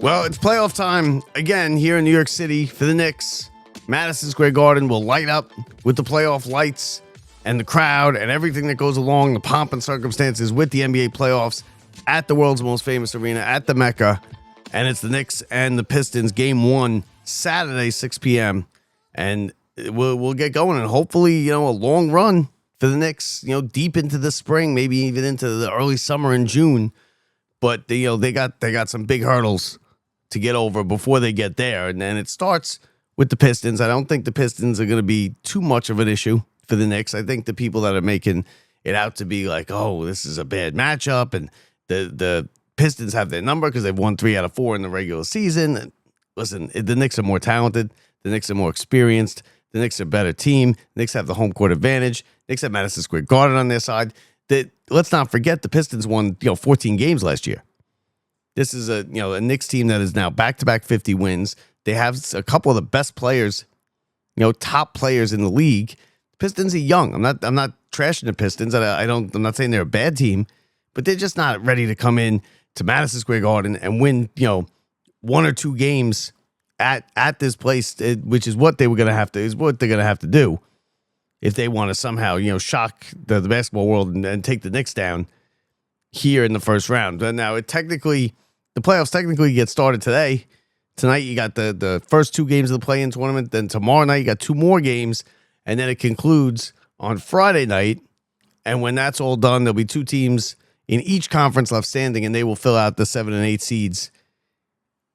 Well, it's playoff time again here in New York City for the Knicks. Madison Square Garden will light up with the playoff lights and the crowd and everything that goes along, the pomp and circumstances with the NBA playoffs at the world's most famous arena, at the Mecca. And it's the Knicks and the Pistons, game one, Saturday, 6 p.m. And we'll get going, and hopefully, a long run for the Knicks, deep into the spring, maybe even into the early summer in June. But they got some big hurdles to get over before they get there. And then it starts with the Pistons. I don't think the Pistons are going to be too much of an issue for the Knicks. I think the people that are making it out to be like, oh, this is a bad matchup, and the Pistons have their number because they've won 3 out of 4 in the regular season. And listen, the Knicks are more talented. The Knicks are more experienced. The Knicks are a better team. The Knicks have the home court advantage. The Knicks have Madison Square Garden on their side. Let's not forget the Pistons won 14 games last year. This is a Knicks team that is now back-to-back 50 wins. They have a couple of the best players, top players in the league. The Pistons are young. I'm not trashing the Pistons. I'm not saying they're a bad team, but they're just not ready to come in to Madison Square Garden and win, 1 or 2 games at this place, which is what they're going to have to do if they want to somehow, shock the basketball world and take the Knicks down here in the first round. But now the playoffs technically get started today. Tonight you got the first 2 games of the play-in tournament. Then tomorrow night you got 2 more games, and then it concludes on Friday night. And when that's all done, there'll be 2 teams in each conference left standing, and they will fill out the 7 and 8 seeds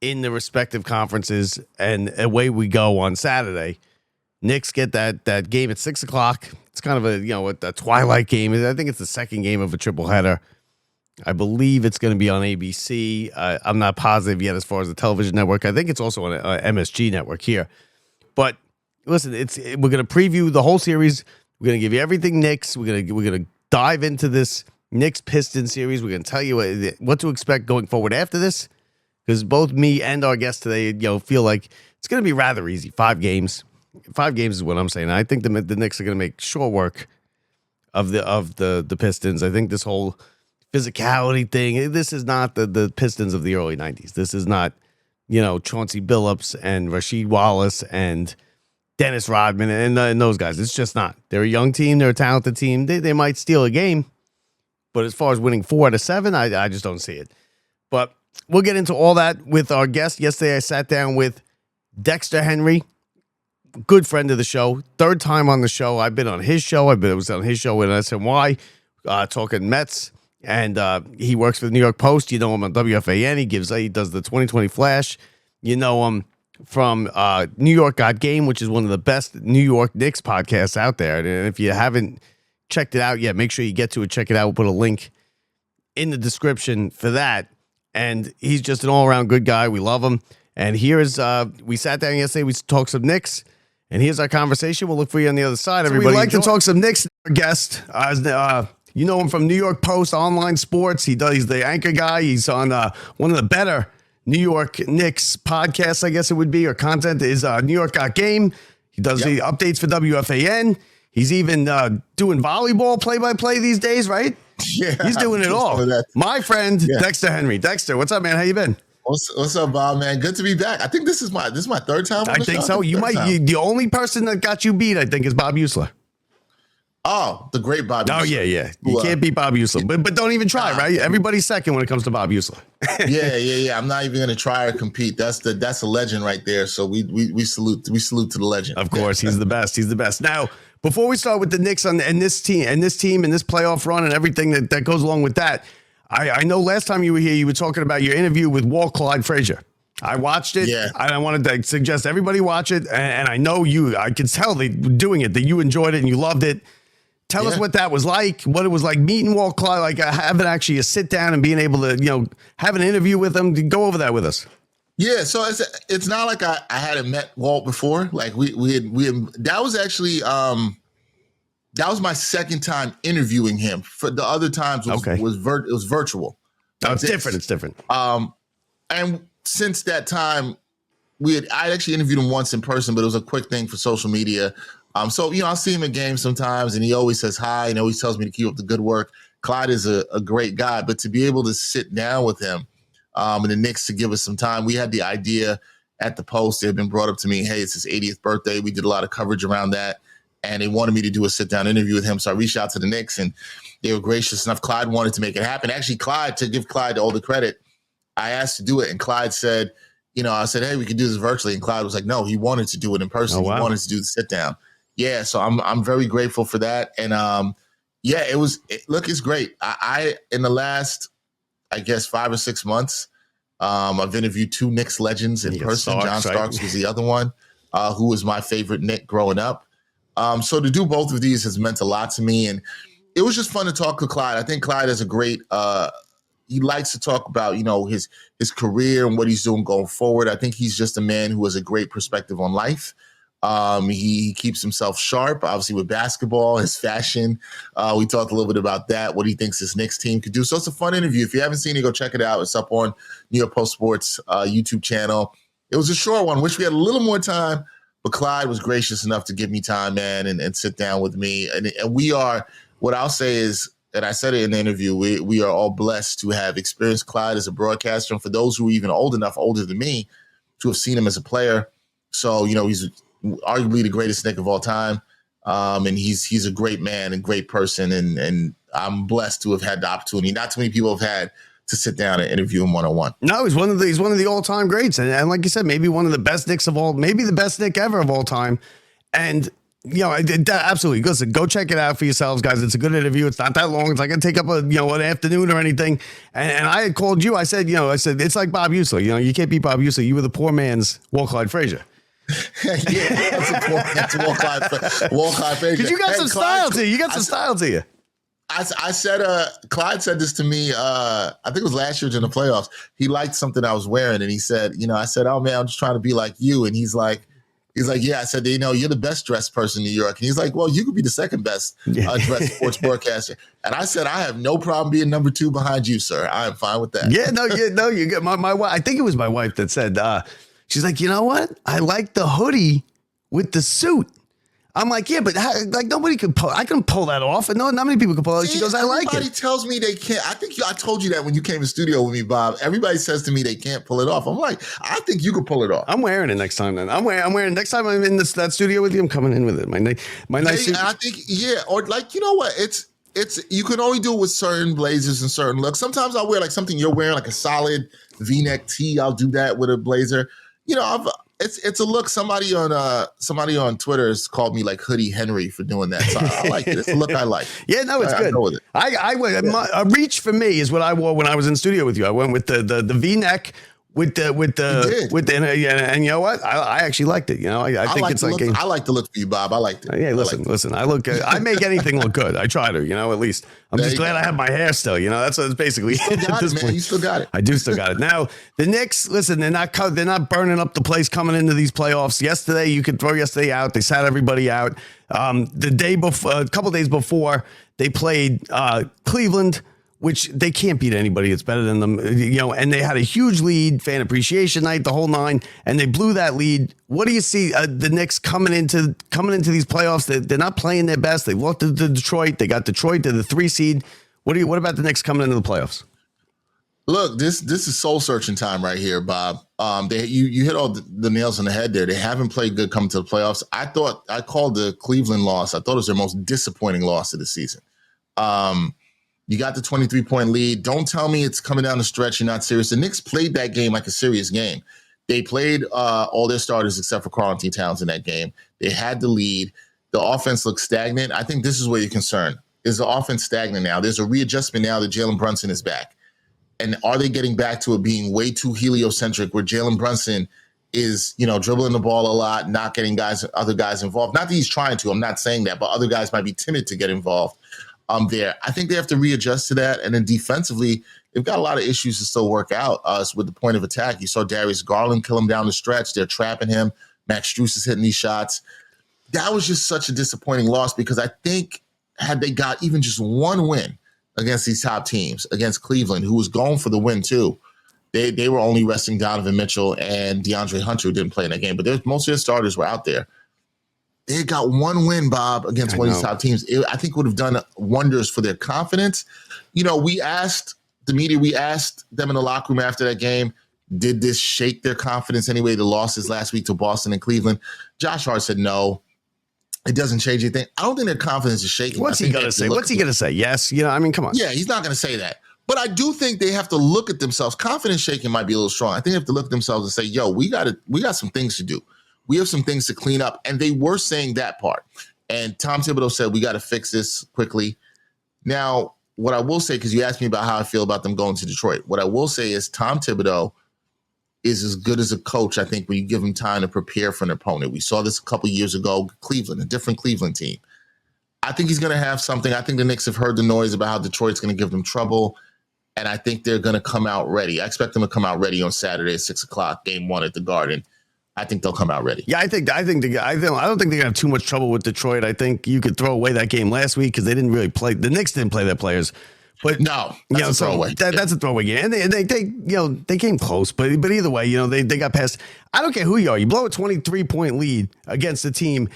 in the respective conferences. And away we go on Saturday. Knicks get that game at 6 o'clock. It's kind of a twilight game. I think it's the second game of a triple-header. I believe it's going to be on ABC. I'm not positive yet as far as the television network. I think it's also on MSG network here. But listen, we're going to preview the whole series. We're going to give you everything Knicks. We're going to dive into this Knicks Pistons series. We're going to tell you what to expect going forward after this, because both me and our guest today, feel like it's going to be rather easy. 5 games. 5 games is what I'm saying. I think the Knicks are going to make short work of the Pistons. I think this whole physicality thing, this is not the Pistons of the early 90s. This is not, Chauncey Billups and Rasheed Wallace and Dennis Rodman and those guys. It's just not. They're a young team. They're a talented team. They might steal a game, but as far as winning 4 out of 7, I just don't see it. But we'll get into all that with our guest. Yesterday I sat down with Dexter Henry, good friend of the show, 3rd time on the show. I've been on his show. I was on his show with SNY, talking Mets. And he works for the New York Post. You know him on WFAN. He does the 2020 Flash. You know him from New York Got Game, which is one of the best New York Knicks podcasts out there. And if you haven't checked it out yet, make sure you get to it. Check it out. We'll put a link in the description for that. And he's just an all-around good guy. We love him. And here's we sat down yesterday. We talked some Knicks. And here's our conversation. We'll look for you on the other side. Everybody, we like to talk some Knicks. Our guest, you know him from New York Post Online Sports. He's the anchor guy. He's on one of the better New York Knicks podcasts, I guess it would be, or content is New York Got Game. He does the updates for WFAN. He's even doing volleyball play-by-play these days, right? Yeah. He's doing it all. My friend, Dexter Henry. Dexter, what's up, man? How you been? What's up, Bob, man? Good to be back. I think this is my 3rd time on the show. I think so. The only person that got you beat, I think, is Bob Usler. Oh, the great Bob Usler. Oh, yeah. You can't beat Bob Usler. But don't even try, right? Everybody's second when it comes to Bob Usler. Yeah. I'm not even going to try or compete. That's a legend right there. So we salute to the legend. Of course, he's the best. He's the best. Now, before we start with the Knicks and this team and this playoff run and everything that goes along with that, I know last time you were here, you were talking about your interview with Walt Clyde Frazier. I watched it. Yeah. I wanted to suggest everybody watch it. And I know I could tell they were doing it, that you enjoyed it and you loved it. Tell us what that was like, what it was like meeting Walt Clyde, like having actually a sit down and being able to, have an interview with him. Go over that with us. Yeah, so it's not like I hadn't met Walt before. Like we had that was actually that was my 2nd time interviewing him. For the other times it was virtual. No, it's different. It's different. And since that time, I actually interviewed him once in person, but it was a quick thing for social media. So, I'll see him at games sometimes, and he always says hi and always tells me to keep up the good work. Clyde is a great guy, but to be able to sit down with him and the Knicks to give us some time, we had the idea at the Post. It had been brought up to me, hey, it's his 80th birthday. We did a lot of coverage around that, and they wanted me to do a sit-down interview with him. So I reached out to the Knicks, and they were gracious enough. Clyde wanted to make it happen. Actually, Clyde, to give Clyde all the credit, I asked to do it, and Clyde said, I said, hey, we could do this virtually. And Clyde was like, no, he wanted to do it in person. Oh, wow. He wanted to do the sit-down. Yeah, so I'm very grateful for that. And, it's great. I in the last, I guess, 5 or 6 months, I've interviewed 2 Knicks legends in person. John Starks was the other one, who was my favorite Knick growing up. So to do both of these has meant a lot to me. And it was just fun to talk to Clyde. I think Clyde is a great he likes to talk about, his career and what he's doing going forward. I think he's just a man who has a great perspective on life. He keeps himself sharp, obviously, with basketball, his fashion. We talked a little bit about that, what he thinks his Knicks team could do. So it's a fun interview. If you haven't seen it, go check it out. It's up on New York Post Sports YouTube channel. It was a short one. Wish we had a little more time, but Clyde was gracious enough to give me time, man, and sit down with me. And we are, what I'll say is, and I said it in the interview, we are all blessed to have experienced Clyde as a broadcaster. And for those who are even older than me, to have seen him as a player. So, he's arguably the greatest Knick of all time. And he's a great man and great person. And I'm blessed to have had the opportunity. Not too many people have had to sit down and interview him one-on-one. No, he's one of the all-time greats. And like you said, maybe one of the best Knicks of all, maybe the best Knick ever of all time. And absolutely. Listen, go check it out for yourselves, guys. It's a good interview. It's not that long. It's not going to take up an afternoon or anything. And I had called you. I said, it's like Bob Uecker. You can't beat Bob Uecker. You were the poor man's Walt Clyde Frazier. That's a Walt Clyde Frazier. Because you got some style to you. You got some style to you. I said, Clyde said this to me, I think it was last year during the playoffs. He liked something I was wearing, and he said, I said, oh, man, I'm just trying to be like you. And he's like, yeah. I said, you're the best dressed person in New York. And he's like, well, you could be the second best dressed sports broadcaster. And I said, I have no problem being number 2 behind you, sir. I am fine with that. You get my wife. I think it was my wife that said, she's like, you know what? I like the hoodie with the suit. I'm like, yeah, but nobody can pull. I can pull that off, and not many people can pull it. She goes, I like it. Everybody tells me they can't. I told you that when you came in studio with me, Bob. Everybody says to me they can't pull it off. I'm like, I think you can pull it off. I'm wearing it next time. Then I'm wearing next time I'm in that studio with you. I'm coming in with it. My nice suit. I think or what? It's you can only do it with certain blazers and certain looks. Sometimes I'll wear like something you're wearing, like a solid V-neck tee. I'll do that with a blazer. It's a look. Somebody on Twitter has called me like Hoodie Henry for doing that. So I like it. It's a look I like. Yeah, no, it's good. I go with it. A reach for me is what I wore when I was in studio with you. I went with the V-neck and you know what? I actually liked it. I think it's like I like the look for you, Bob. I liked it. Yeah, listen. I look good. I make anything look good. I try to. At least I'm just glad I have my hair still. That's what it's basically. You still got it, man. You still got it. I do still got it. Now the Knicks. Listen, they're not burning up the place coming into these playoffs. Yesterday, you could throw yesterday out. They sat everybody out. The day before, a couple days before, they played Cleveland, which they can't beat anybody that's better than them, and they had a huge lead, fan appreciation night, the whole 9, and they blew that lead. What do you see the Knicks coming into these playoffs? They're not playing their best. They lost to Detroit. They got Detroit to the 3 seed. What about the Knicks coming into the playoffs? Look, this is soul searching time right here, Bob. You hit all the nails on the head there. They haven't played good coming to the playoffs. I called the Cleveland loss. I thought it was their most disappointing loss of the season. You got the 23-point lead. Don't tell me it's coming down the stretch. You're not serious. The Knicks played that game like a serious game. They played all their starters except for Karl-Anthony Towns in that game. They had the lead. The offense looked stagnant. I think this is where you're concerned. Is the offense stagnant now? There's a readjustment now that Jalen Brunson is back. And are they getting back to it being way too heliocentric where Jalen Brunson is, dribbling the ball a lot, not getting other guys involved? Not that he's trying to. I'm not saying that, but other guys might be timid to get involved. There. I think they have to readjust to that. And then defensively, they've got a lot of issues to still work out with the point of attack. You saw Darius Garland kill him down the stretch. They're trapping him. Max Strus is hitting these shots. That was just such a disappointing loss because I think had they got even just one win against these top teams, against Cleveland, who was going for the win too, they were only resting Donovan Mitchell and DeAndre Hunter, who didn't play in that game. But most of their starters were out there. they got one win, Bob, against one of these top teams. I think would have done wonders for their confidence. We asked the media, we asked them in the locker room after that game, did this shake their confidence anyway? The losses last week to Boston and Cleveland. Josh Hart said no. It doesn't change anything. I don't think their confidence is shaking. What's he going to say? What's he going to say? Yes. Come on. Yeah, he's not going to say that. But I do think they have to look at themselves. Confidence shaking might be a little strong. I think they have to look at themselves and say, yo, we got some things to do. We have some things to clean up. And they were saying that part. And Tom Thibodeau said, we got to fix this quickly. Now, what I will say, because you asked me about how I feel about them going to Detroit, what I will say is Tom Thibodeau is as good as a coach, I think, when you give him time to prepare for an opponent. We saw this a couple years ago, Cleveland, a different Cleveland team. I think he's going to have something. I think the Knicks have heard the noise about how Detroit's going to give them trouble, and I think they're going to come out ready. I expect them to come out ready on Saturday at 6 o'clock, game 1 at the Garden. I think they'll come out ready. Yeah, I don't think they're going to have too much trouble with Detroit. I think you could throw away that game last week because they didn't really play. The Knicks didn't play their players. But no, that's a throwaway. That's a throwaway game. And they came close, but either way, they got past. I don't care who you are. You blow a 23-point lead against a team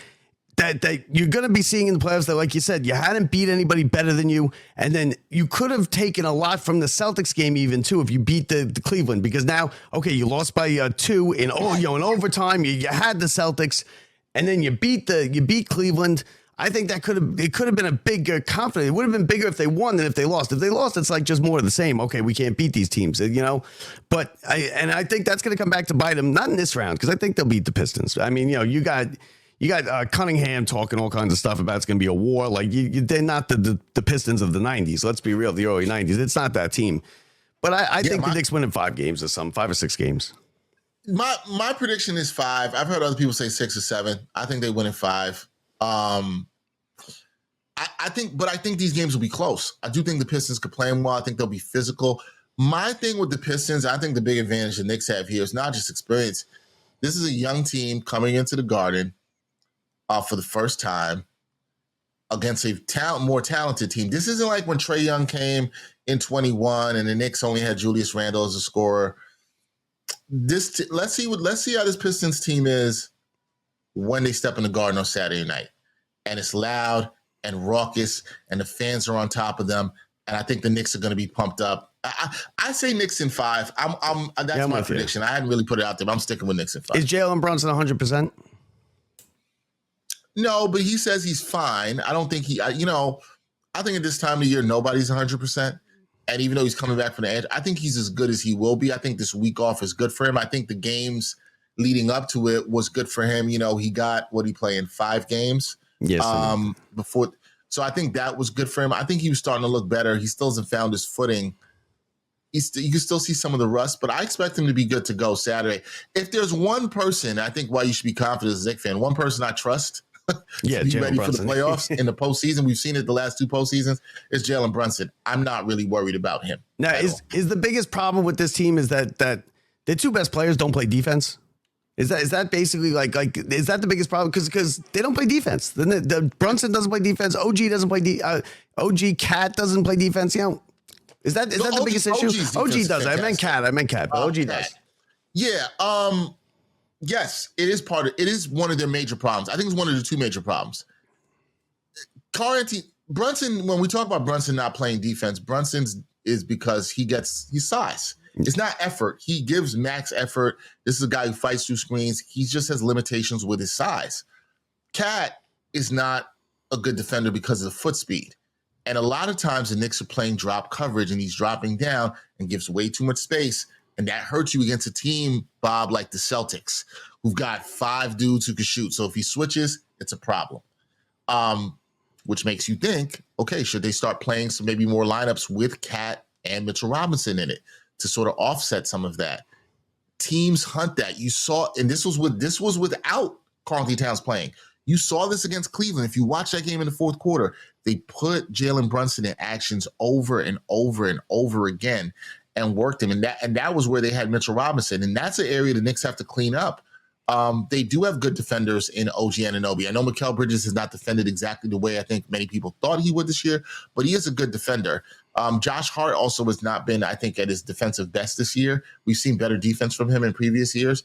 that you're going to be seeing in the playoffs that, like you said, you hadn't beat anybody better than you. And then you could have taken a lot from the Celtics game even too if you beat the Cleveland, because now, okay, you lost by 2 in overtime. You had the Celtics, and then you beat Cleveland. I think it could have been a big confidence. It would have been bigger if they won than if they lost. If they lost, it's like just more of the same. Okay, we can't beat these teams, But I think that's going to come back to bite them, not in this round, because I think they'll beat the Pistons. I mean, you got Cunningham talking all kinds of stuff about it's going to be a war. Like they're not the Pistons of the 90s. Let's be real, the early 90s. It's not that team. But I think the Knicks win in 5 games or something, 5 or 6 games. My prediction is 5. I've heard other people say 6 or 7. I think they win in 5. I think these games will be close. I do think the Pistons could play them well. I think they'll be physical. My thing with the Pistons, I think the big advantage the Knicks have here is not just experience. This is a young team coming into the Garden for the first time against a more talented team. This isn't like when Trae Young came in 21 and the Knicks only had Julius Randle as a scorer. Let's see how this Pistons team is when they step in the Garden on Saturday night. And it's loud and raucous, and the fans are on top of them. And I think the Knicks are going to be pumped up. I say Knicks in 5. That's my prediction. I hadn't really put it out there, but I'm sticking with Knicks in 5. Is Jalen Brunson 100%? No, but he says he's fine. I don't think I think at this time of year, nobody's 100%. And even though he's coming back from the edge, I think he's as good as he will be. I think this week off is good for him. I think the games leading up to it was good for him. He got, what he play in 5 games? Yes. Before. So I think that was good for him. I think he was starting to look better. He still hasn't found his footing. You can still see some of the rust, but I expect him to be good to go Saturday. If there's one person, I think why you should be confident as a Knicks fan, one person I trust to be ready for the playoffs in the postseason. We've seen it the last 2 postseasons. It's Jalen Brunson. I'm not really worried about him. Now, is the biggest problem with this team is that their 2 best players don't play defense? Is that basically like is that the biggest problem? Because they don't play defense. The Brunson doesn't play defense. OG doesn't play OG Cat doesn't play defense. Is that the biggest issue? OG does. I meant Cat, but OG does. Yeah. Yes, it is one of their major problems. I think it's one of the 2 major problems. Karl-Anthony Brunson, when we talk about Brunson not playing defense, Brunson's is because he's size. It's not effort. He gives max effort. This is a guy who fights through screens. He just has limitations with his size. Cat is not a good defender because of the foot speed. And a lot of times the Knicks are playing drop coverage and he's dropping down and gives way too much space. And that hurts you against a team, Bob, like the Celtics, who've got 5 dudes who can shoot. So if he switches, it's a problem. Which makes you think, okay, should they start playing some maybe more lineups with Cat and Mitchell Robinson in it to sort of offset some of that? Teams hunt that. You saw, and this was without Karl-Anthony Towns playing. You saw this against Cleveland. If you watch that game in the 4th quarter, they put Jalen Brunson in actions over and over and over again and worked him. And that was where they had Mitchell Robinson. And that's an area the Knicks have to clean up. They do have good defenders in OG Anunoby. I know Mikal Bridges has not defended exactly the way I think many people thought he would this year, but he is a good defender. Josh Hart also has not been, I think, at his defensive best this year. We've seen better defense from him in previous years.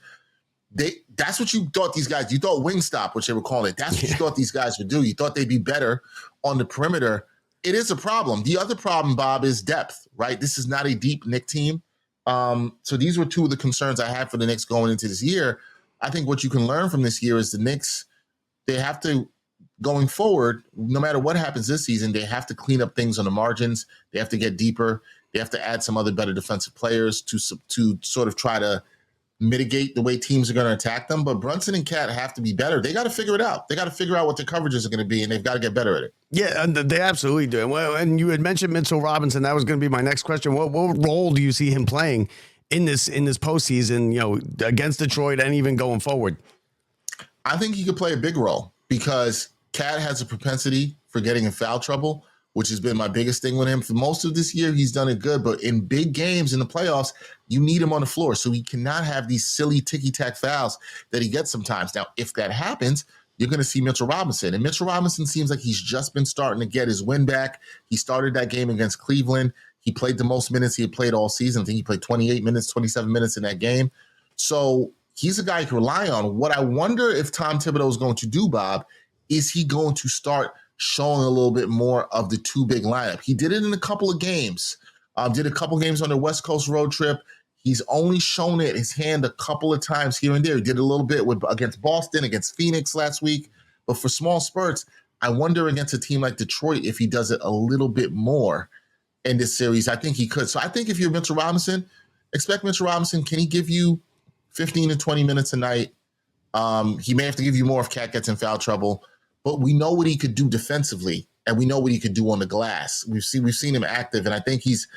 That's what you thought these guys, you thought Wingstop, which they were calling it. That's what you thought these guys would do. You thought they'd be better on the perimeter. It is a problem. The other problem, Bob, is depth, right? This is not a deep Knicks team. So these were two of the concerns I had for the Knicks going into this year. I think what you can learn from this year is the Knicks, they have to, going forward, no matter what happens this season, they have to clean up things on the margins. They have to get deeper. They have to add some other better defensive players to sort of try to mitigate the way teams are going to attack them. But Brunson and Cat have to be better. They got to figure it out. They got to figure out what the coverages are going to be, and they've got to get better at it. Yeah, and they absolutely do. Well, and you had mentioned Mitchell Robinson. That was going to be my next question. What role do you see him playing in this postseason, against Detroit and even going forward? I think he could play a big role because Cat has a propensity for getting in foul trouble, which has been my biggest thing with him. For most of this year, he's done it good. But in big games in the playoffs, you need him on the floor. So he cannot have these silly ticky-tack fouls that he gets sometimes. Now, if that happens, you're going to see Mitchell Robinson. And Mitchell Robinson seems like he's just been starting to get his win back. He started that game against Cleveland. He played the most minutes he had played all season. I think he played 28 minutes, 27 minutes in that game. So he's a guy you can rely on. What I wonder if Tom Thibodeau is going to do, Bob, is he going to start showing a little bit more of the two big lineup? He did it in a couple of games. Did a couple games on the West Coast road trip. He's only shown it his hand a couple of times here and there. He did a little bit against Boston, against Phoenix last week. But for small spurts, I wonder against a team like Detroit if he does it a little bit more in this series. I think he could. So I think if you're Mitchell Robinson, expect Mitchell Robinson. Can he give you 15 to 20 minutes a night? He may have to give you more if Cat gets in foul trouble. But we know what he could do defensively, and we know what he could do on the glass. We've seen him active, and I think his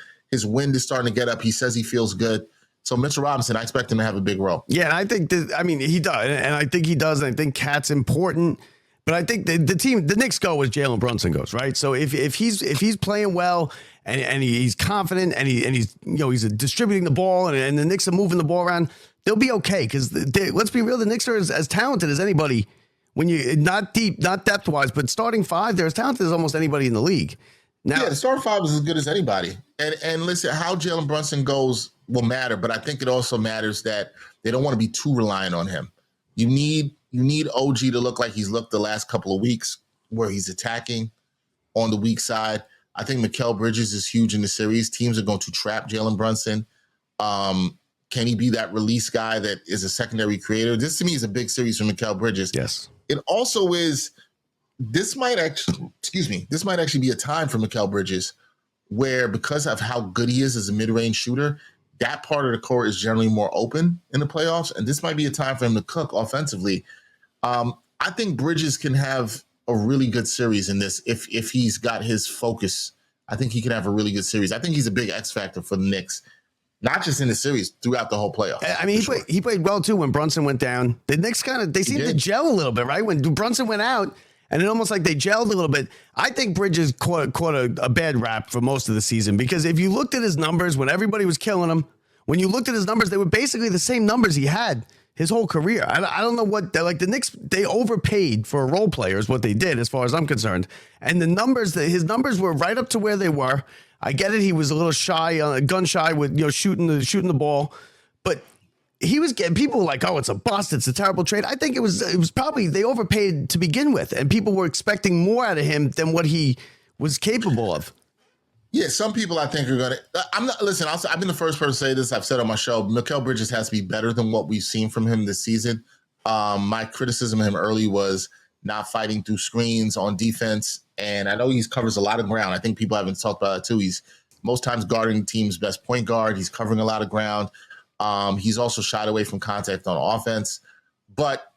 wind is starting to get up. He says he feels good. So Mitchell Robinson, I expect him to have a big role. Yeah, and I think he does, and I think he does, and I think Cat's important. But I think the Knicks go as Jalen Brunson goes, right? So if he's playing well and he's confident and he's distributing the ball and the Knicks are moving the ball around, they'll be okay. Because let's be real, the Knicks are as talented as anybody. When you not deep, not depth wise, but starting five, they're as talented as almost anybody in the league. Now, yeah, the starting five is as good as anybody. And listen, how Jalen Brunson goes will matter, but I think it also matters that they don't want to be too reliant on him. You need OG to look like he's looked the last couple of weeks, where he's attacking on the weak side. I think Mikal Bridges is huge in the series. Teams are going to trap Jalen Brunson. Can he be that release guy that is a secondary creator? This to me is a big series for Mikal Bridges. Yes. It also is, this might actually be a time for Mikal Bridges where, because of how good he is as a mid-range shooter, that part of the court is generally more open in the playoffs. And this might be a time for him to cook offensively. I think Bridges can have a really good series in this if he's got his focus. I think he can have a really good series. I think he's a big X factor for the Knicks. Not just in the series, throughout the whole playoff. I mean, he played well, too, when Brunson went down. The Knicks they seemed to gel a little bit, right? When Brunson went out, and it almost like they gelled a little bit. I think Bridges caught a bad rap for most of the season, because if you looked at his numbers when everybody was killing him, when you looked at his numbers, they were basically the same numbers he had his whole career. I don't know what, the Knicks, they overpaid for a role player is what they did, as far as I'm concerned. And his numbers were right up to where they were. I get it. He was a little shy, gun shy with shooting the ball, but he was getting people like, oh, it's a bust, it's a terrible trade. I think it was probably they overpaid to begin with, and people were expecting more out of him than what he was capable of. Yeah, some people I think are gonna. I'm not. Listen, I've been the first person to say this. I've said on my show, Mikal Bridges has to be better than what we've seen from him this season. My criticism of him early was not fighting through screens on defense. And I know he covers a lot of ground. I think people haven't talked about it too. He's most times guarding the team's best point guard. He's covering a lot of ground. He's also shied away from contact on offense. But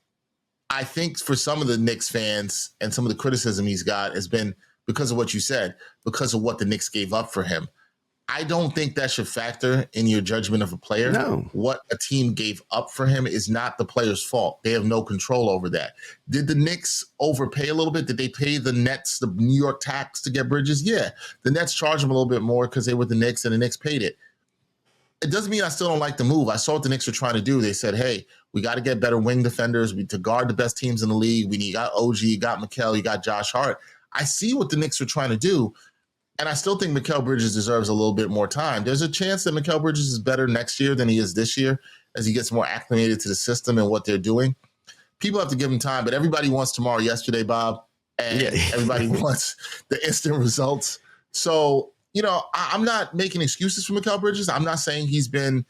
I think for some of the Knicks fans and some of the criticism he's got has been because of what you said, because of what the Knicks gave up for him. I don't think that should factor in your judgment of a player. No. What a team gave up for him is not the player's fault. They have no control over that. Did the Knicks overpay a little bit? Did they pay the Nets the New York tax to get Bridges? Yeah. The Nets charged them a little bit more because they were the Knicks and the Knicks paid it. It doesn't mean I still don't like the move. I saw what the Knicks were trying to do. They said, hey, we got to get better wing defenders to guard the best teams in the league. You got OG, you got Mikal, you got Josh Hart. I see what the Knicks are trying to do. And I still think Mikal Bridges deserves a little bit more time. There's a chance that Mikal Bridges is better next year than he is this year as he gets more acclimated to the system and what they're doing. People have to give him time, but everybody wants tomorrow yesterday, Bob, and everybody wants the instant results. So, I'm not making excuses for Mikal Bridges. I'm not saying he's been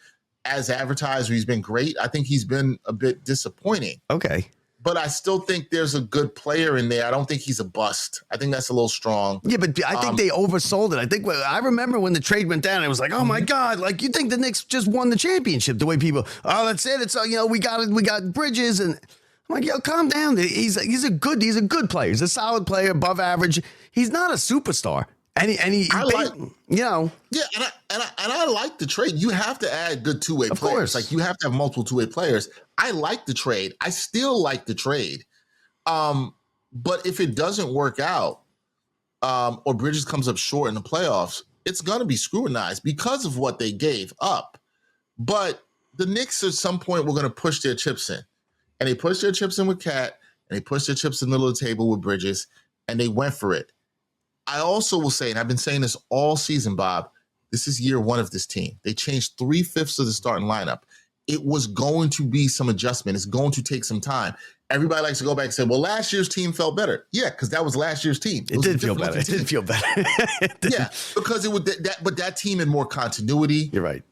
as advertised or he's been great. I think he's been a bit disappointing. Okay. But I still think there's a good player in there. I don't think he's a bust. I think that's a little strong. Yeah, but I think they oversold it. I remember when the trade went down, it was like, oh my God, like you think the Knicks just won the championship the way people, oh, that's it. It's, we got Bridges. And I'm like, yo, calm down. He's a good player. He's a solid player, above average. He's not a superstar. And Yeah, and I like the trade. You have to add good two-way players. Course. Like you have to have multiple two-way players. I like the trade. I still like the trade. But if it doesn't work out, or Bridges comes up short in the playoffs, it's gonna be scrutinized because of what they gave up. But the Knicks at some point were gonna push their chips in. And they pushed their chips in with Cat, and they pushed their chips in the middle of the table with Bridges, and they went for it. I also will say, and I've been saying this all season, Bob, this is year one of this team. They changed 3/5 of the starting lineup. It was going to be some adjustment. It's going to take some time. Everybody likes to go back and say, well, last year's team felt better. Yeah, because that was last year's team. It did feel better. Yeah, because it would but that team had more continuity. You're right.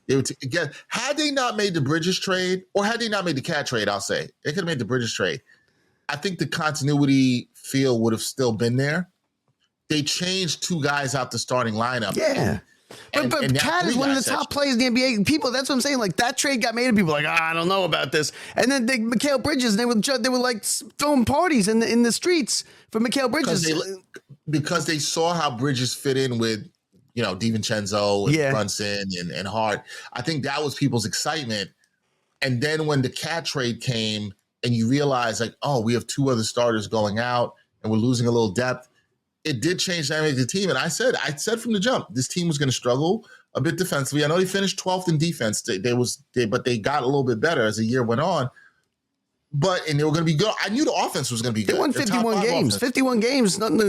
Had they not made the Bridges trade, or had they not made the Cat trade, I'll say, they could have made the Bridges trade. I think the continuity feel would have still been there. They changed two guys out the starting lineup. Yeah. But Cat is one of the top players in the NBA. People, that's what I'm saying. Like that trade got made, and people were like, I don't know about this. And then Mikal Bridges, they were like throwing parties in the streets for Mikal Bridges because they saw how Bridges fit in with DiVincenzo and Brunson and Hart. I think that was people's excitement. And then when the Cat trade came, and you realize like, oh, we have two other starters going out, and we're losing a little depth. It did change the dynamic of the team. And I said from the jump, this team was going to struggle a bit defensively. I know they finished 12th in defense. But they got a little bit better as the year went on. And they were going to be good. I knew the offense was going to be good. They won 51 games. Offense. 51 games, nothing to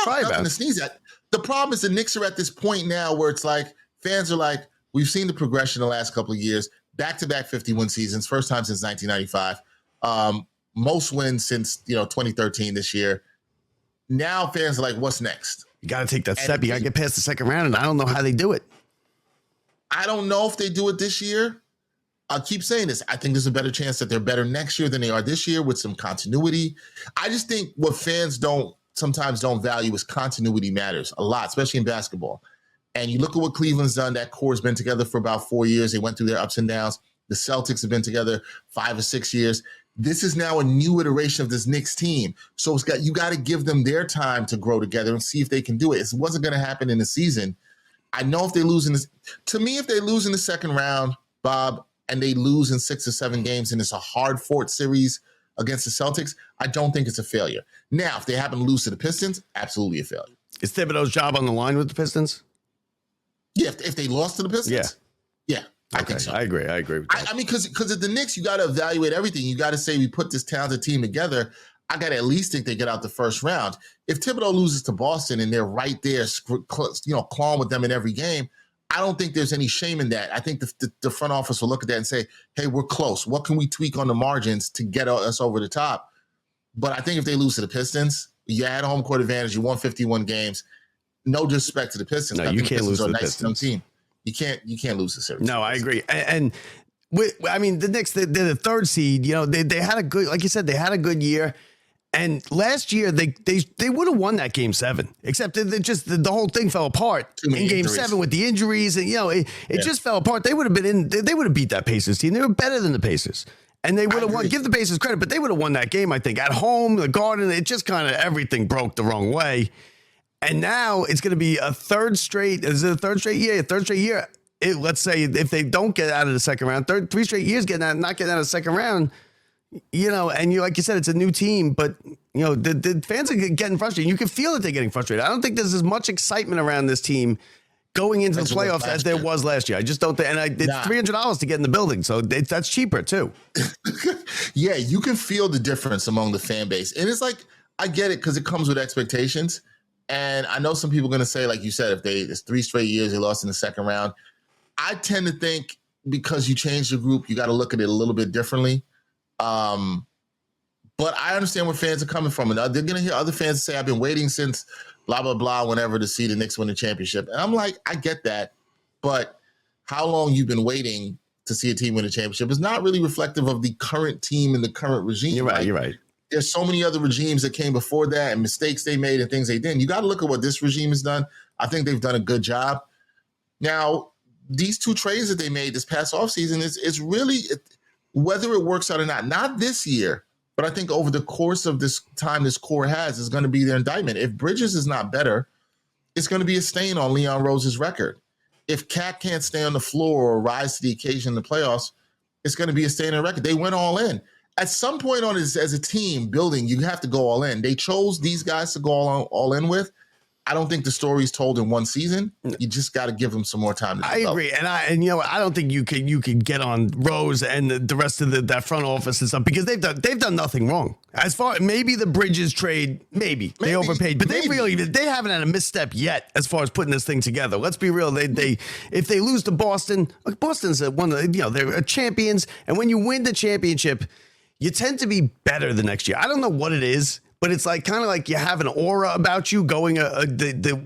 cry about. Nothing to sneeze at. The problem is the Knicks are at this point now where it's like, fans are like, we've seen the progression the last couple of years, back-to-back 51 seasons, first time since 1995, most wins since 2013 this year. Now fans are like, what's next? You got to take that step. You got to get past the second round, and I don't know how they do it. I don't know if they do it this year. I'll keep saying this. I think there's a better chance that they're better next year than they are this year with some continuity. I just think what fans sometimes don't value is continuity matters a lot, especially in basketball. And you look at what Cleveland's done. That core's been together for about 4 years. They went through their ups and downs. The Celtics have been together 5 or 6 years. This is now a new iteration of this Knicks team. So you got to give them their time to grow together and see if they can do it. It wasn't going to happen in the season. I know if they lose if they lose in the second round, Bob, and they lose in 6 or 7 games and it's a hard-fought series against the Celtics, I don't think it's a failure. Now, if they happen to lose to the Pistons, absolutely a failure. Is Thibodeau's job on the line with the Pistons? Yeah, if they lost to the Pistons? Yeah. I think so. I agree with that. I mean, because at the Knicks, you got to evaluate everything. You got to say, we put this talented team together. I got to at least think they get out the first round. If Thibodeau loses to Boston and they're right there, clawing with them in every game, I don't think there's any shame in that. I think the front office will look at that and say, hey, we're close. What can we tweak on the margins to get us over the top? But I think if they lose to the Pistons, you had a home court advantage. You won 51 games. No disrespect to the Pistons. No, you can't lose to the Pistons. Team. You can't lose the series. No, I agree. And the Knicks, they're the third seed. They had a good, like you said, they had a good year. And last year they would have won that game 7, except the whole thing fell apart in game injuries. 7 with the injuries, and it just fell apart. They would have been in. They would have beat that Pacers team. They were better than the Pacers, and they would have won. Give the Pacers credit, but they would have won that game. I think at home, the Garden. It just kind of everything broke the wrong way. And now it's going to be a third straight. Is it a third straight year? A third straight year. Let's say if they don't get out of the second round, 3 straight years not getting out of the second round, and like you said, it's a new team, but the fans are getting frustrated. You can feel that they're getting frustrated. I don't think there's as much excitement around this team going into the playoffs as there was last year. I just don't think, and it's $300 to get in the building, so that's cheaper too. Yeah, you can feel the difference among the fan base, and it's like I get it because it comes with expectations. And I know some people are going to say, like you said, it's 3 straight years they lost in the second round. I tend to think because you changed the group, you got to look at it a little bit differently. But I understand where fans are coming from. And they're going to hear other fans say, I've been waiting since blah, blah, blah, whenever to see the Knicks win the championship. And I'm like, I get that. But how long you've been waiting to see a team win a championship is not really reflective of the current team and the current regime. You're right. There's so many other regimes that came before that and mistakes they made and things they didn't. You got to look at what this regime has done. I think they've done a good job. Now, these 2 trades that they made this past offseason is really, whether it works out or not this year, but I think over the course of this time this core has is going to be their indictment. If Bridges is not better, it's going to be a stain on Leon Rose's record. If Cat can't stay on the floor or rise to the occasion in the playoffs, it's going to be a stain on the record. They went all in. At some point as a team building, you have to go all in. They chose these guys to go all in with. I don't think the story's told in one season. You just got to give them some more time to develop. I agree. And you know, I don't think you can get on Rose and the rest of that front office and stuff because they've done nothing wrong. As far maybe the Bridges trade, maybe they overpaid, but they haven't had a misstep yet as far as putting this thing together. Let's be real. They if they lose to Boston, Boston's one of they're champions, and when you win the championship, you tend to be better the next year. I don't know what it is. But it's like kind of like you have an aura about you going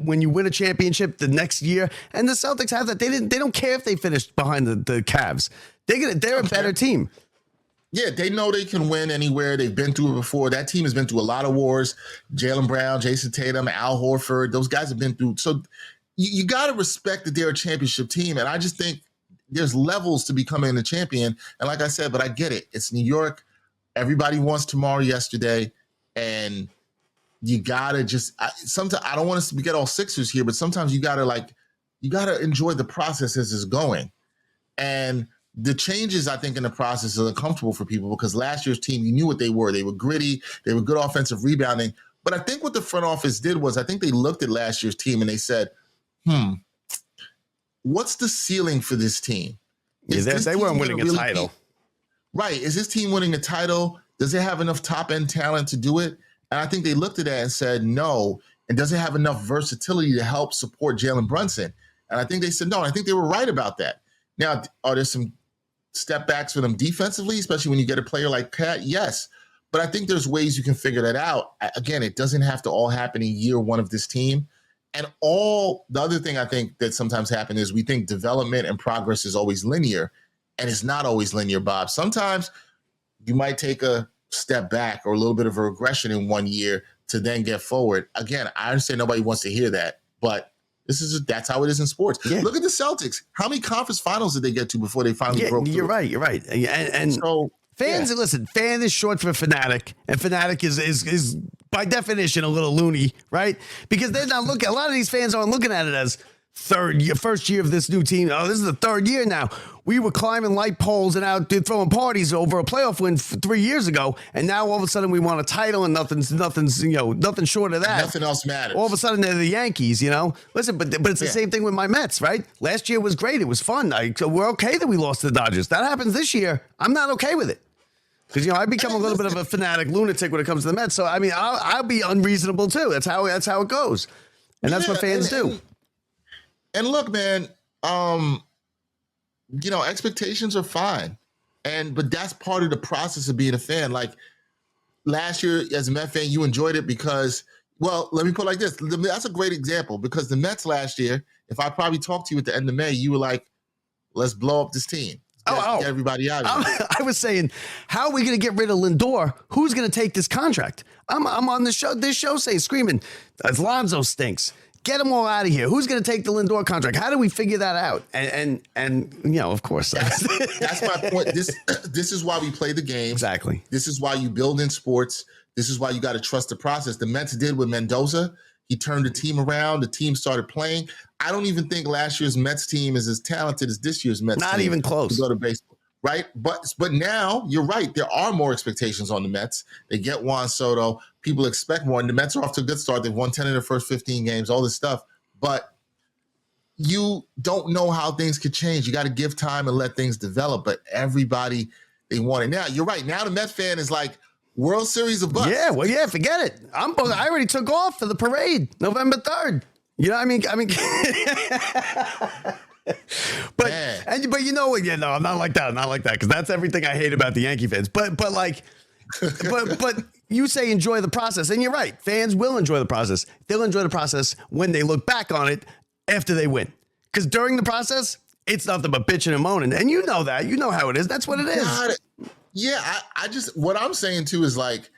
when you win a championship the next year, and the Celtics have that. They don't care if they finished behind the Cavs. They're a better team. Yeah, they know they can win anywhere. They've been through it before. That team has been through a lot of wars. Jalen Brown, Jason Tatum, Al Horford, those guys have been through. So you got to respect that they're a championship team, and I just think there's levels to becoming a champion. And like I said, but I get it. It's New York. Everybody wants tomorrow yesterday. And you gotta sometimes I don't want us to get all Sixers here, but sometimes you gotta enjoy the process as it's going. And the changes I think in the process are uncomfortable for people because last year's team, you knew what they were. They were gritty, they were good offensive rebounding. But I think what the front office did was I think they looked at last year's team and they said, what's the ceiling for this team? They weren't winning a title. Right. Is this team winning a title? Does it have enough top-end talent to do it? And I think they looked at that and said no. And does it have enough versatility to help support Jalen Brunson? And I think they said no. And I think they were right about that. Now, are there some step backs for them defensively, especially when you get a player like Cat? Yes. But I think there's ways you can figure that out. Again, it doesn't have to all happen in year one of this team. And the other thing I think that sometimes happens is we think development and progress is always linear. And it's not always linear, Bob. Sometimes you might take a step back or a little bit of a regression in 1 year to then get forward. Again, I understand nobody wants to hear that, but that's how it is in sports. Yeah. Look at the Celtics. How many conference finals did they get to before they finally broke through? You're right. And so fans, listen, fan is short for fanatic, and fanatic is by definition a little loony, right? Because they're not looking. A lot of these fans aren't looking at it as first year of this new team. Oh, this is the 3rd year now. We were climbing light poles and out throwing parties over a playoff win 3 years ago, and now all of a sudden we want a title and nothing's nothing short of that. Nothing else matters. All of a sudden they're the Yankees, Listen, but it's the same thing with my Mets, right? Last year was great. It was fun. We're okay that we lost to the Dodgers. That happens this year. I'm not okay with it. Because I become a little bit of a fanatic lunatic when it comes to the Mets. So I mean, I'll be unreasonable too. That's how it goes, and that's what fans do. And look, man, expectations are fine. But that's part of the process of being a fan. Like last year as a Met fan, you enjoyed it because, well, let me put it like this. That's a great example because the Mets last year, if I probably talked to you at the end of May, you were like, let's blow up this team. Get everybody out of here. I was saying, how are we going to get rid of Lindor? Who's going to take this contract? I'm on this show screaming, Alonso stinks. Get them all out of here. Who's going to take the Lindor contract? How do we figure that out? And of course. That's my point. This is why we play the game. Exactly. This is why you build in sports. This is why you got to trust the process. The Mets did with Mendoza. He turned the team around. The team started playing. I don't even think last year's Mets team is as talented as this year's Mets team. Not even close. To go to baseball. Right. But now you're right. There are more expectations on the Mets. They get Juan Soto. People expect more. And the Mets are off to a good start. They've won 10 of their first 15 games, all this stuff. But you don't know how things could change. You got to give time and let things develop. But everybody, they want it. Now, you're right. Now the Mets fan is like, World Series of bust. Yeah, well, yeah, forget it. I already took off for the parade, November 3rd. You know what I mean? But you know what? Yeah, no, I'm not like that. I'm not like that because that's everything I hate about the Yankee fans. But you say enjoy the process, and you're right. Fans will enjoy the process. They'll enjoy the process when they look back on it after they win. Because during the process, it's nothing but bitching and moaning, and you know that. You know how it is. That's what it is. Yeah, I just what I'm saying too is like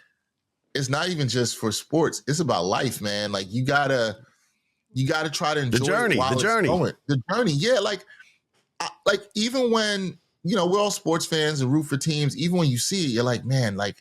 it's not even just for sports. It's about life, man. Like you gotta try to enjoy the journey. The journey. Yeah, like even when we're all sports fans and root for teams. Even when you see it, you're like, man, I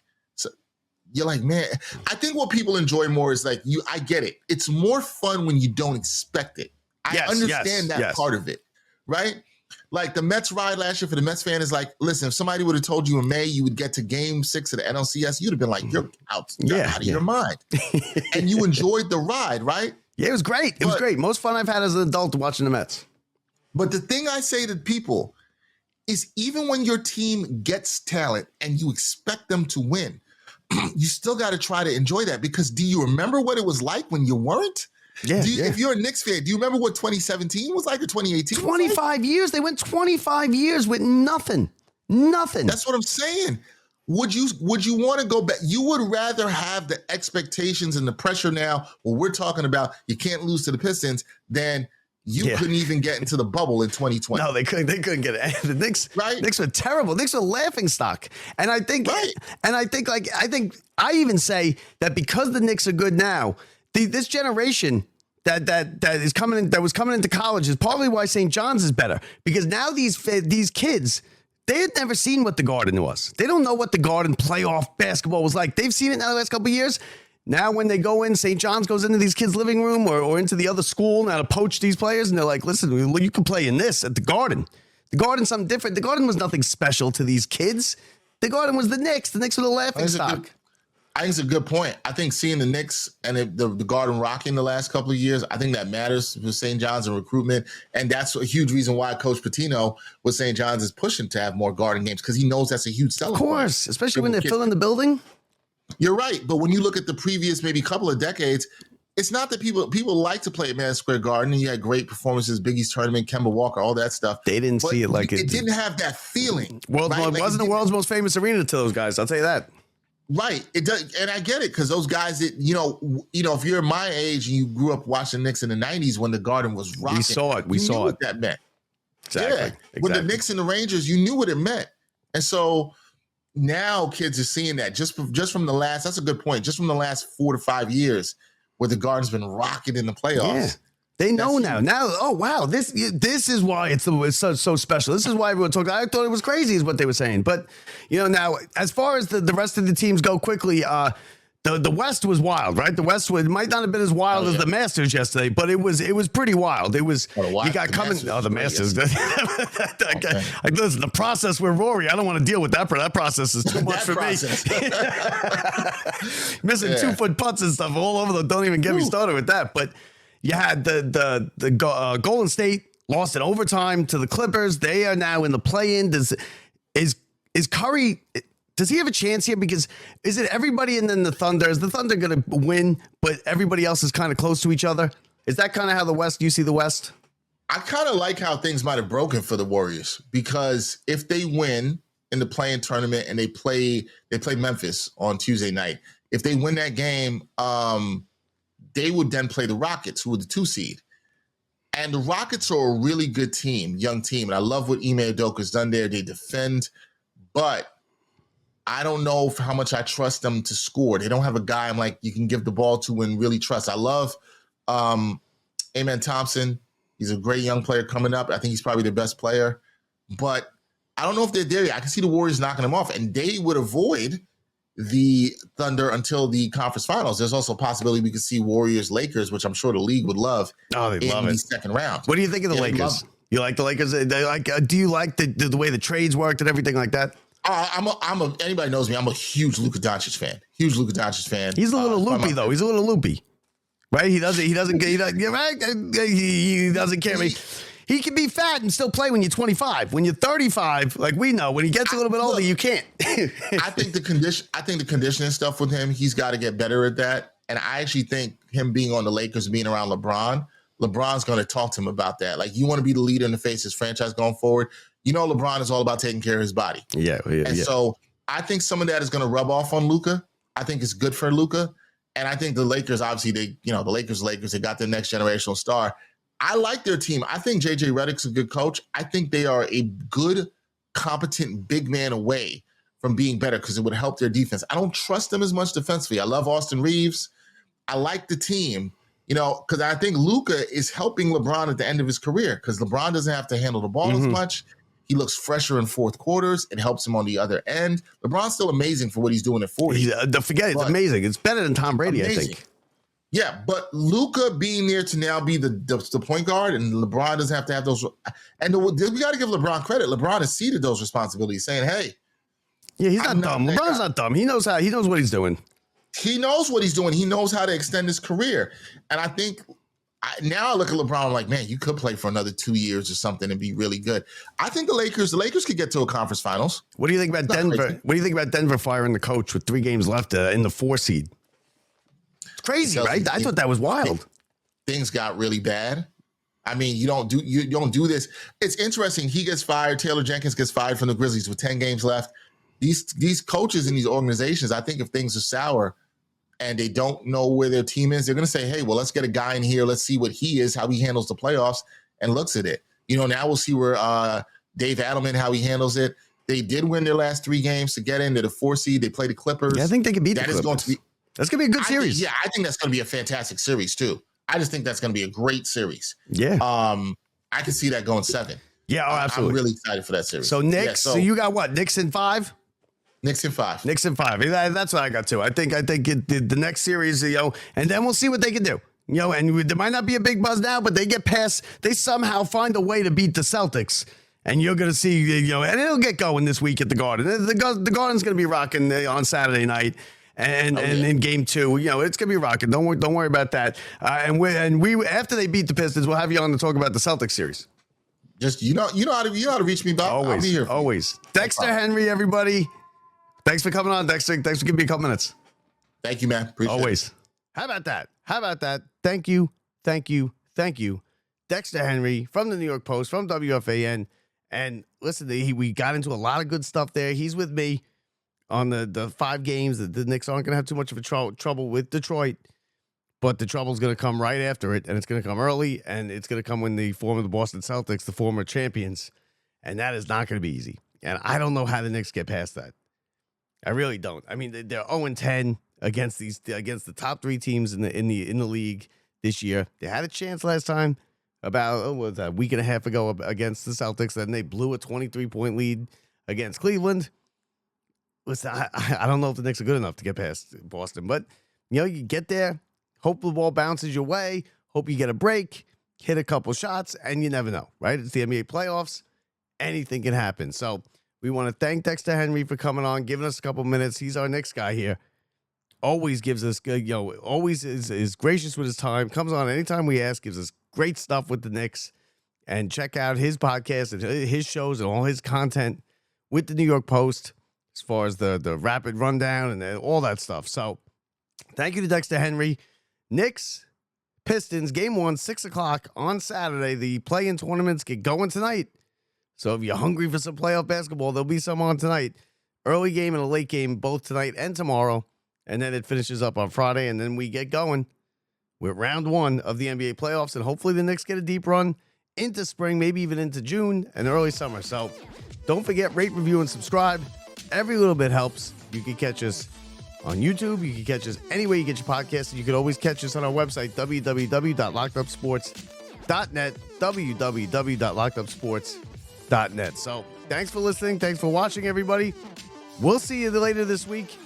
think what people enjoy more is like I get it. It's more fun when you don't expect it. I understand that part of it, right? Like the Mets ride last year for the Mets fan is like, listen, if somebody would have told you in May you would get to Game 6 of the NLCS, you'd have been like, you're out of your mind. And you enjoyed the ride, right? Yeah, it was great. It was great. Most fun I've had as an adult watching the Mets. But the thing I say to people is even when your team gets talent and you expect them to win, you still got to try to enjoy that because do you remember what it was like when you weren't? If you're a Knicks fan, do you remember what 2017 was like or 2018? 25 years. They went 25 years with nothing. Nothing. That's what I'm saying. Would you want to go back? You would rather have the expectations and the pressure now where we're talking about you can't lose to the Pistons than you couldn't even get into the bubble in 2020. No, they couldn't get it. The Knicks, right? Knicks were terrible. Knicks were laughing stock. And I think I even say that because the Knicks are good now, this generation that was coming into college is probably why St. John's is better because now these kids, they had never seen what the Garden was. They don't know what the Garden playoff basketball was like. They've seen it now the last couple of years. Now when they go in, St. John's goes into these kids' living room or into the other school now to poach these players, and they're like, listen, you can play in this at the Garden. The Garden's something different. The Garden was nothing special to these kids. The Garden was the Knicks. The Knicks were the laughing stock. I think it's a good point. I think seeing the Knicks and the Garden rocking the last couple of years, I think that matters for St. John's and recruitment. And that's a huge reason why Coach Pitino with St. John's is pushing to have more Garden games because he knows that's a huge selling point. Of course, especially when they're filling the building. You're right. But when you look at the previous maybe couple of decades, it's not that people like to play at Madison Square Garden and you had great performances, Big East tournament, Kemba Walker, all that stuff. They didn't see it like it. It didn't have that feeling. It wasn't the world's most famous arena to those guys. I'll tell you that. Right. It does. And I get it because those guys that, if you're my age and you grew up watching Knicks in the 90s when the Garden was rocking. We saw it. You knew what that meant. Exactly. Yeah. With the Knicks and the Rangers, you knew what it meant. And so now kids are seeing that just from the last, that's a good point, just from the last 4 to 5 years where the Garden's been rocking in the playoffs. Yeah. They know now. Oh, wow. This is why it's so special. This is why everyone talked. I thought it was crazy is what they were saying. But, now as far as the rest of the teams go quickly, the West was wild, right? The West might not have been as wild as the Masters yesterday, but it was pretty wild. It was you got coming. The Masters. Listen, the process with Rory, I don't want to deal with that. That process is too much for me. Missing 2-foot putts and stuff all over the. Don't even get me started with that. But you had the Golden State lost in overtime to the Clippers. They are now in the play-in. Is Curry? Does he have a chance here? Because is it everybody and then the Thunder? Is the Thunder going to win, but everybody else is kind of close to each other? Is that kind of how you see the West? I kind of like how things might have broken for the Warriors because if they win in the play-in tournament and they play Memphis on Tuesday night, if they win that game, they would then play the Rockets, who are the 2 seed. And the Rockets are a really good team, young team. And I love what Ime Udoka's done there. They defend, but I don't know how much I trust them to score. They don't have a guy I'm like, you can give the ball to and really trust. I love Amen Thompson. He's a great young player coming up. I think he's probably the best player. But I don't know if they're there yet. I can see the Warriors knocking them off. And they would avoid the Thunder until the conference finals. There's also a possibility we could see Warriors-Lakers, which I'm sure the league would love. Oh, they love it. In the second round. What do you think of the Lakers? You like the Lakers? Do you like the way the trades worked and everything like that? Anybody knows me. I'm a huge Luka Doncic fan. He's a little loopy though. He's a little loopy, right? He doesn't care. he can be fat and still play when you're 25. When you're 35, like we know, when he gets a little bit older, you can't. I think the conditioning stuff with him, he's got to get better at that. And I actually think him being on the Lakers, being around LeBron's going to talk to him about that. Like, you want to be the leader in the face of this franchise going forward. You know, LeBron is all about taking care of his body. So I think some of that is going to rub off on Luka. I think it's good for Luka. And I think the Lakers, obviously, the Lakers, they got their next generational star. I like their team. I think JJ Redick's a good coach. I think they are a good, competent big man away from being better because it would help their defense. I don't trust them as much defensively. I love Austin Reeves. I like the team, because I think Luka is helping LeBron at the end of his career because LeBron doesn't have to handle the ball as much. He looks fresher in fourth quarters. It helps him on the other end. LeBron's still amazing for what he's doing at 40. It's amazing. It's better than Tom Brady, I think. Yeah, but Luka being there to now be the point guard, and LeBron doesn't have to have those. And we got to give LeBron credit. LeBron has ceded those responsibilities, saying, "Hey, he's not dumb. LeBron's not dumb. He knows what he's doing. He knows what he's doing. He knows how to extend his career." And I think now I look at LeBron, I'm like, man, you could play for another 2 years or something and be really good. I think the Lakers could get to a conference finals. What do you think about Denver? Crazy. What do you think about Denver firing the coach with 3 games left in the 4 seed? It's crazy, right? I thought that was wild. Things got really bad. I mean, you don't do this. It's interesting. He gets fired. Taylor Jenkins gets fired from the Grizzlies with 10 games left. These coaches in these organizations, I think if things are sour and they don't know where their team is, they're going to say, hey, well, let's get a guy in here. Let's see what he is, how he handles the playoffs and looks at it. Now we'll see where Dave Adelman, how he handles it. They did win their last 3 games to get into the 4 seed. They play the Clippers. Yeah, I think they can beat the Clippers. That's going to be a good series. I think that's going to be a fantastic series too. I just think that's going to be a great series. Yeah. I can see that going 7. Yeah, absolutely. I'm really excited for that series. So Knicks, so you got what? Knicks in 5? Knicks in 5. Knicks in 5. That's what I got too. I think the next series, and then we'll see what they can do. And there might not be a big buzz now, but they get past. They somehow find a way to beat the Celtics, and you're going to see, and it'll get going this week at the Garden. The Garden's going to be rocking on Saturday night. And in game 2, it's gonna be rocking. Don't worry about that. And we after they beat the Pistons, we'll have you on to talk about the Celtics series. Just you know how to reach me, Bob. Always, I'll be here. Always. Dexter Henry, everybody. Thanks for coming on, Dexter. Thanks for giving me a couple minutes. Thank you, man. Appreciate Always. it. How about that? Thank you. Dexter Henry from the New York Post, from WFAN. And listen, we got into a lot of good stuff there. He's with me on the 5 games that the Knicks aren't going to have too much of a trouble with Detroit, but the trouble's going to come right after it, and it's going to come early, and it's going to come when the Boston Celtics, the former champions, and that is not going to be easy. And I don't know how the Knicks get past that. I really don't. I mean, they're 0-10 against the top 3 teams in the league this year. They had a chance last time about a week and a half ago against the Celtics, then they blew a 23-point lead against Cleveland. Listen, I don't know if the Knicks are good enough to get past Boston, but you get there, hope the ball bounces your way, hope you get a break, hit a couple shots, and you never know, right? It's the NBA playoffs. Anything can happen. So we want to thank Dexter Henry for coming on, giving us a couple minutes. He's our Knicks guy here. Always gives us, always is gracious with his time, comes on anytime we ask, gives us great stuff with the Knicks. And check out his podcast and his shows and all his content with the New York Post, as far as the rapid rundown and all that stuff. So thank you to Dexter Henry. Knicks, Pistons, game 1, 6 o'clock on Saturday. The play-in tournaments get going tonight. So if you're hungry for some playoff basketball, there'll be some on tonight. Early game and a late game, both tonight and tomorrow. And then it finishes up on Friday, and then we get going with round 1 of the NBA playoffs. And hopefully the Knicks get a deep run into spring, maybe even into June and early summer. So don't forget, rate, review, and subscribe. Every little bit helps. You can catch us on YouTube. You can catch us anywhere you get your podcasts. And you can always catch us on our website, www.lockedupsports.net, www.lockedupsports.net. So thanks for listening. Thanks for watching, everybody. We'll see you later this week.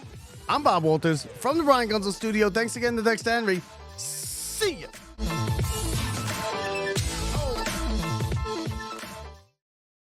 I'm Bob Walters from the Brian Gunzel Studio. Thanks again to Dexter Henry. See ya.